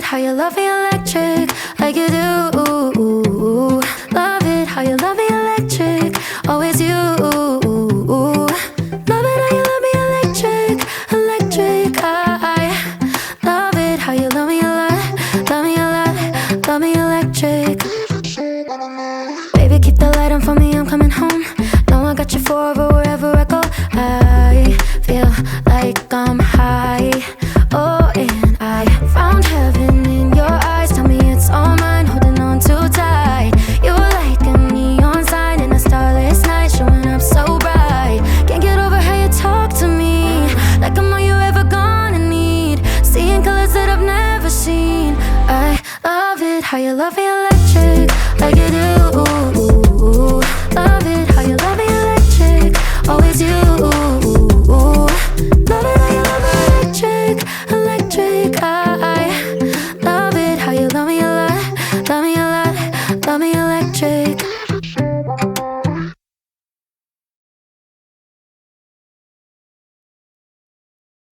how you love me electric, like you do. Love it how you love me electric, always you. Love it how you love me electric, electric. I love it how you love me a lot, love me a lot, love me electric. Baby, keep the light on for me, I'm coming home. Know I got you forever wherever I go. I feel like I'm high. Oh, and I found heaven in your eyes. Tell me it's all mine, holding on too tight. You're like a neon sign in a starless night, showing up so bright. Can't get over how you talk to me, like I'm all you ever gonna need. Seeing colors that I've never seen. I love it how you love me electric, like you do.